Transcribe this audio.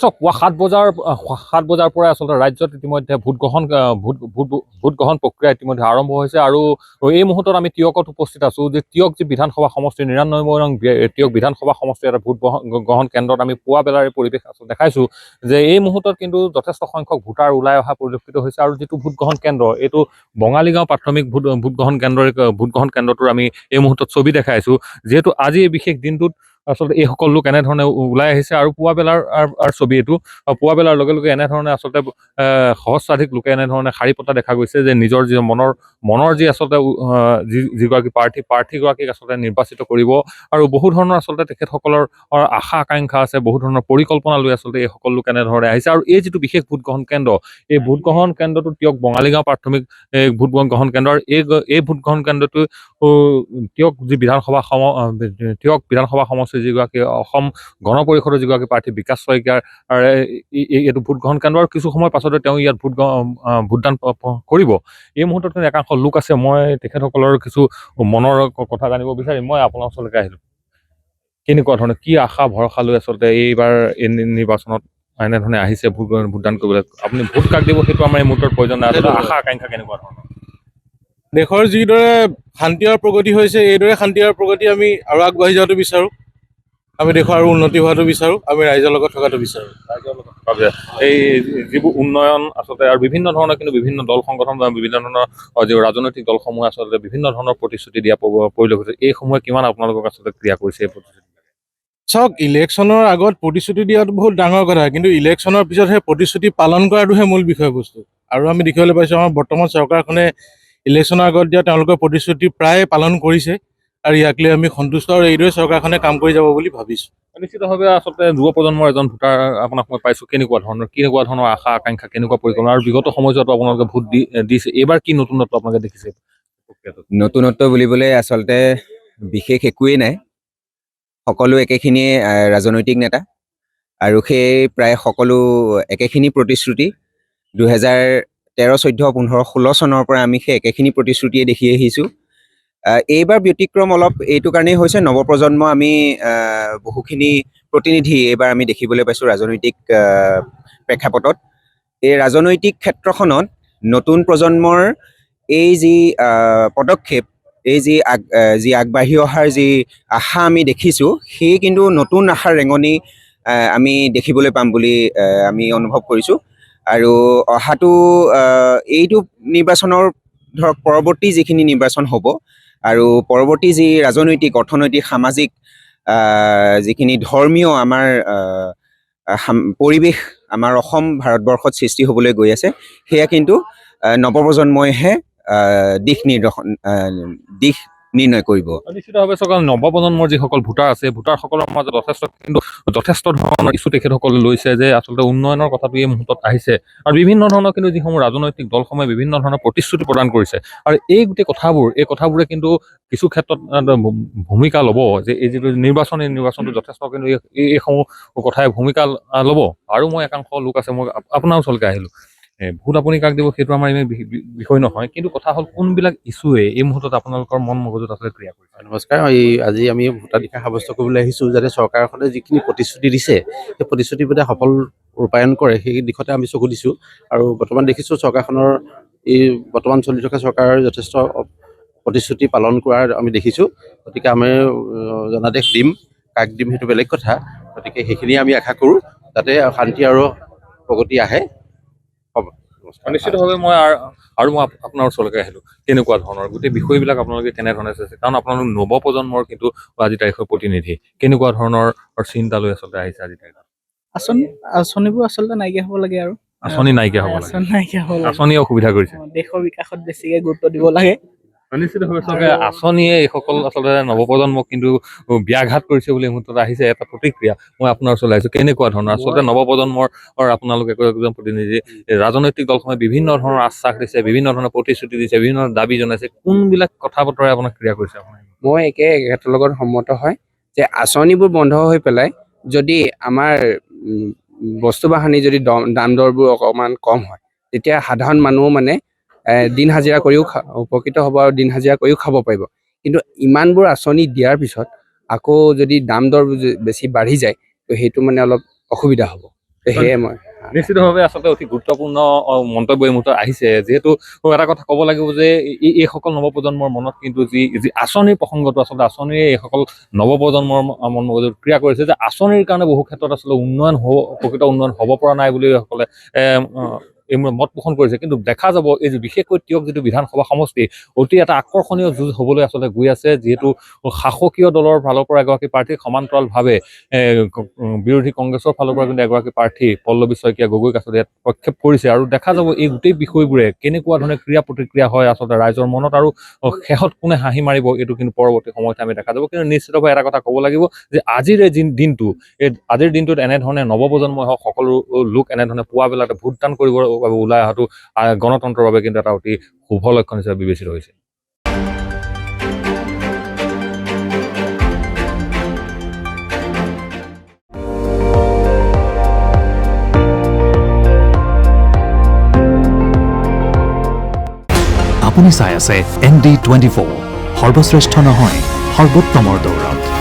পুৱা ৭ বজাৰ পৰা আচলতে ৰাজ্যত ইতিমধ্যে ভোট গ্ৰহণ প্ৰক্ৰিয়া ইতিমধ্যে আৰম্ভ হৈছে আৰু এই মুহূৰ্তত আমি টিয়কত উপস্থিত আছো যে টিয়ক যি বিধানসভা সমষ্টি ৯৯ নং টিয়ক বিধানসভা সমষ্টিৰ এটা গ্ৰহণ কেন্দ্ৰত আমি পুৱা বেলাৰ পৰিৱেশ দেখাইছো যে এই মুহূৰ্তত কিন্তু যথেষ্ট সংখ্যক ভোটাৰ ওলাই অহা পৰিলক্ষিত হৈছে আৰু যিটো ভোট গ্ৰহণ কেন্দ্ৰ এইটো বঙালীগাঁও প্ৰাথমিক ভোট গ্ৰহণ কেন্দ্ৰটোৰ আমি এই মুহূৰ্তত ছবি দেখাইছো যিহেতু আজি এই বিশেষ দিনটোত আচলতে এই সকল লোক এনেধৰণে ওলাই আহিছে আৰু পুৱা বেলাৰ ছবি এইটো পুৱা বেলাৰ লগে লগে এনেধৰণে আচলতে সহস্ৰাধিক লোকে এনেধৰণে শাৰী পতা দেখা গৈছে যে নিজৰ যি মনৰ যি আচলতে যিগৰাকী প্ৰাৰ্থীগৰাকীক আচলতে নিৰ্বাচিত কৰিব আৰু বহু ধৰণৰ আচলতে তেখেতসকলৰ আশা আকাংক্ষা আছে, বহু ধৰণৰ পৰিকল্পনা লৈ আচলতে এই সকলো লোক এনেধৰণে আহিছে আৰু এই যিটো বিশেষ ভোটগ্ৰহণ কেন্দ্ৰ এই ভোটগ্ৰহণ কেন্দ্ৰটো টিয়ক বঙালীগাঁও প্ৰাথমিক ভোটগ্ৰহণ কেন্দ্ৰ এই ভোটগ্ৰহণ কেন্দ্ৰটো টিয়ক বিধানসভা সমষ্টিৰ যিগৰাকী অসম গণ পৰিষদৰ যিগৰাকী প্ৰাৰ্থী বিকাশ শইকীয়াৰ এইটো ভোটগ্ৰহণ কেন্দ্ৰ আৰু কিছু সময় পাছতে তেওঁ ইয়াত ভোটদান কৰিব। এই মুহূৰ্তত একাংশ লোক আছে, মই তেখেতসকলৰ কিছু মনৰ কথা জানিব বিচাৰিম। মই আপোনাৰ ওচৰলৈকে আহিলো, কেনেকুৱা ধৰণে কি আশা ভৰসা লৈ আচলতে এইবাৰ এই নিৰ্বাচনত এনেধৰণে আহিছে ভোটদান কৰিবলৈ? আপুনি ভোট কাক দিব সেইটো আমাৰ এই মুহূৰ্তৰ প্ৰয়োজন নাই, আশা আকাংক্ষা কেনেকুৱা ধৰণৰ? দেশৰ যিদৰে শান্তি আৰু প্ৰগতি হৈছে এইদৰে শান্তি আৰু প্ৰগতি আমি আৰু আগবাঢ়ি যোৱাটো বিচাৰোঁ। আমি দেশৰ আৰু উন্নতি হোৱাটো বিচাৰোঁ, আমি ৰাইজৰ লগত থকাটো বিচাৰোঁ। এই যিবোৰ উন্নয়ন আচলতে আৰু বিভিন্ন ধৰণৰ কিন্তু বিভিন্ন দল সংগঠন বা বিভিন্ন ধৰণৰ যি ৰাজনৈতিক দলসমূহে আচলতে বিভিন্ন ধৰণৰ প্ৰতিশ্ৰুতি দিয়া পৰিলক্ষিত, এই সময় কিমান আপোনালোকক আচলতে ক্ৰিয়া কৰিছে এই প্ৰতিশ্ৰুতি? চাওক, ইলেকশ্যনৰ আগত প্ৰতিশ্ৰুতি দিয়াটো বহুত ডাঙৰ কথা, কিন্তু ইলেকশ্যনৰ পিছত সেই প্ৰতিশ্ৰুতি পালন কৰাটোহে মূল বিষয়বস্তু। আৰু আমি দেখিবলৈ পাইছোঁ আমাৰ বৰ্তমান চৰকাৰখনে ইলেকশ্যনৰ আগত দিয়া তেওঁলোকৰ প্ৰতিশ্ৰুতি প্ৰায় পালন কৰিছে আৰু ইয়াক লৈ আমি সন্তুষ্ট আৰু এইদৰে চৰকাৰখনে কাম কৰি যাব বুলি ভাবিছোঁ। নিশ্চিতভাৱে আচলতে যুৱ প্ৰজন্মৰ এজন ভোটাৰ আপোনাক মই পাইছোঁ, কেনেকুৱা ধৰণৰ আশা আকাংক্ষা, কেনেকুৱা পৰিকল্পনা আৰু বিগত সময়ছোৱাতো আপোনালোকে ভোট দিছে, এইবাৰ কি নতুনত্ব আপোনালোকে দেখিছে? নতুনত্ব বুলিবলৈ আচলতে বিশেষ একোৱেই নাই, সকলো একেখিনিয়ে ৰাজনৈতিক নেতা আৰু সেই প্ৰায় সকলো একেখিনি প্ৰতিশ্ৰুতি 2013, 14, 15, 16 চনৰ পৰা আমি সেই একেখিনি প্ৰতিশ্ৰুতিয়ে দেখি আহিছোঁ। এইবাৰ ব্যতিক্ৰম অলপ এইটো কাৰণেই হৈছে, নৱপ্ৰজন্ম আমি বহুখিনি প্ৰতিনিধি এইবাৰ আমি দেখিবলৈ পাইছোঁ ৰাজনৈতিক প্ৰেক্ষাপটত। এই ৰাজনৈতিক ক্ষেত্ৰখনত নতুন প্ৰজন্মৰ এই যি পদক্ষেপ, এই যি আগবাঢ়ি অহাৰ যি আশা আমি দেখিছোঁ, সেই কিন্তু নতুন আশাৰ ৰেঙনি আমি দেখিবলৈ পাম বুলি আমি অনুভৱ কৰিছোঁ। আৰু অহাটো এইটো নিৰ্বাচনৰ ধৰক পৰৱৰ্তী যিখিনি নিৰ্বাচন হ'ব আৰু পৰৱৰ্তী যি ৰাজনৈতিক, অৰ্থনৈতিক, সামাজিক, যিখিনি ধৰ্মীয় আমাৰ পৰিৱেশ আমাৰ অসম ভাৰতবৰ্ষত সৃষ্টি হ'বলৈ গৈ আছে, সেয়া কিন্তু নৱপ্ৰজন্মইহে দিশ নিৰ্ণয় কৰিব। নিশ্চিতভাৱে চৰকাৰ নৱপ্ৰজন্মৰ যিসকল ভোটাৰ আছে, ভোটাৰসকলৰ মাজত যথেষ্ট ধৰণৰ ইছ্যু তেখেতসকলে লৈছে যে আচলতে উন্নয়নৰ কথাটো এই মুহূৰ্তত আহিছে আৰু বিভিন্ন ধৰণৰ কিন্তু যিসমূহ ৰাজনৈতিক দলসমূহে বিভিন্ন ধৰণৰ প্ৰতিশ্ৰুতি প্ৰদান কৰিছে আৰু এই গোটেই কথাবোৰে কিন্তু কিছু ক্ষেত্ৰত ভূমিকা ল'ব যে এই যিটো নিৰ্বাচনটো যথেষ্ট কিন্তু এইসমূহ কথাই ভূমিকা ল'ব। আৰু মই একাংশ লোক আছে, মই আপোনাৰ ওচৰলৈকে আহিলোঁ, ভোট আপুনি কাক দিব সেইটো আমাৰ ইমান বিষয় নহয়, কিন্তু কথা হ'ল কোনবিলাক ইছ্যুৱে এই মুহূৰ্তত আপোনালোকৰ মন মগজুত আচলতে ক্ৰিয়া কৰিছে? নমস্কাৰ, আজি আমি ভোটাধিকাৰ সাব্যস্ত কৰিবলৈ আহিছোঁ যাতে চৰকাৰখনে যিখিনি প্ৰতিশ্ৰুতি দিছে সেই প্ৰতিশ্ৰুতি যাতে সফল ৰূপায়ণ কৰে সেই দিশতে আমি চকু দিছোঁ। আৰু বৰ্তমান দেখিছোঁ চৰকাৰখনৰ এই বৰ্তমান চলি থকা চৰকাৰৰ যথেষ্ট প্ৰতিশ্ৰুতি পালন কৰাৰ আমি দেখিছোঁ। গতিকে আমি জনাদেশ দিম, কাক দিম সেইটো বেলেগ কথা। গতিকে সেইখিনিয়ে আমি আশা কৰোঁ যাতে শান্তি আৰু প্ৰগতি আহে। নিশ্চিতভাৱে মই আপোনাৰ ওচৰলৈকে আহিলোঁ, কেনেকুৱা ধৰণৰ গোটেই বিষয়বিলাক আপোনালোকে কেনেধৰণে চাইছে? কাৰণ আপোনালোক নৱপ্ৰজন্মৰ কিন্তু আজি তাৰিখৰ প্ৰতিনিধি, কেনেকুৱা ধৰণৰ চিন্তা লৈ আচলতে আহিছে আজি তাৰিখত? আঁচনিবোৰ আচলতে নাইকিয়া হ'ব লাগে আৰু আঁচনি নাইকিয়া হ'ব লাগে, আঁচনিয়ে অসুবিধা কৰিছে। দেশৰ বিকাশত বেছিকে গুৰুত্ব দিব লাগে। নিশ্চিতভাৱে চৰকাৰে আঁচনিয়ে এইসকল আচলতে নৱপ্ৰজন্মক কিন্তু ব্যাঘাত কৰিছে বুলি মুহূৰ্তত আহিছে এটা প্ৰতিক্ৰিয়া। মই আপোনাৰ ওচৰলৈ আহিছোঁ, কেনেকুৱা ধৰণৰ আচলতে নৱপ্ৰজন্মৰ আপোনালোকে একজন প্ৰতিনিধি, ৰাজনৈতিক দলসমূহে বিভিন্ন ধৰণৰ আশ্বাস দিছে, বিভিন্ন ধৰণৰ প্ৰতিশ্ৰুতি দিছে, বিভিন্ন দাবী জনাইছে, কোনবিলাক কথা বতৰাই আপোনাক ক্ৰিয়া কৰিছে? মই একেটাৰ লগত সন্মত হয় যে আঁচনিবোৰ বন্ধ হৈ পেলাই যদি আমাৰ বস্তু বাহানি যদি দাম দৰবোৰ অকণমান কম হয়, তেতিয়া সাধাৰণ মানুহ মানে দিন হাজিৰা কৰিও উপকৃত হ'ব আৰু দিন হাজিৰা কৰিও খাব পাৰিব। কিন্তু ইমানবোৰ আঁচনি দিয়াৰ পিছত আকৌ যদি দাম দৰ বেছি বাঢ়ি যায় তো সেইটো মানে অলপ অসুবিধা হ'ব। সেয়ে মই নিশ্চিতভাৱে আচলতে অতি গুৰুত্বপূৰ্ণ মন্তব্য এই মুহূৰ্তত আহিছে, যিহেতু এটা কথা ক'ব লাগিব যে এইসকল নৱপ্ৰজন্মৰ মনত কিন্তু যি আঁচনিৰ প্ৰসংগটো আচলতে আঁচনিয়ে এইসকল নৱপ্ৰজন্মৰ মন মগজুত ক্ৰিয়া কৰিছে যে আঁচনিৰ কাৰণে বহু ক্ষেত্ৰত আচলতে প্ৰকৃত উন্নয়ন হ'ব পৰা নাই বুলি সকলে এই মত পোষণ কৰিছে। কিন্তু দেখা যাব এই যে বিশেষকৈ তিয়ক যিটো বিধানসভা সমষ্টি অতি এটা আকৰ্ষণীয় যুঁজ হ'বলৈ আচলতে গৈ আছে, যিহেতু শাসকীয় দলৰ ফালৰ পৰা এগৰাকী প্ৰাৰ্থী সমান্তৰালভাৱে বিৰোধী কংগ্ৰেছৰ ফালৰ পৰা কিন্তু এগৰাকী প্ৰাৰ্থী পল্লৱী শইকীয়া গগৈ কাছতি ইয়াত প্ৰক্ষেপ কৰিছে। আৰু দেখা যাব এই গোটেই বিষয়বোৰে কেনেকুৱা ধৰণে ক্ৰিয়া প্ৰতিক্ৰিয়া হয় আচলতে ৰাইজৰ মনত, আৰু শেষত কোনে হাঁহি মাৰিব এইটো কিন্তু পৰৱৰ্তী সময়ত আমি দেখা যাব। কিন্তু নিশ্চিতভাৱে এটা কথা ক'ব লাগিব যে আজিৰ এই দিনটো, আজিৰ দিনটোত এনেধৰণে নৱপ্ৰজন্মই হওক সকলো লোক এনেধৰণে পুৱা বেলাতে ভোটদান কৰিবৰ বাবে ওলাই অহাটো গণতন্ত্ৰৰ বাবে কিন্তু এটা অতি শুভ লক্ষণ হিচাপে বিবেচিত হৈছে। আপুনি চাই আছে ND24, সৰ্বশ্ৰেষ্ঠ নহয় সৰ্বোত্তমৰ দৌৰত।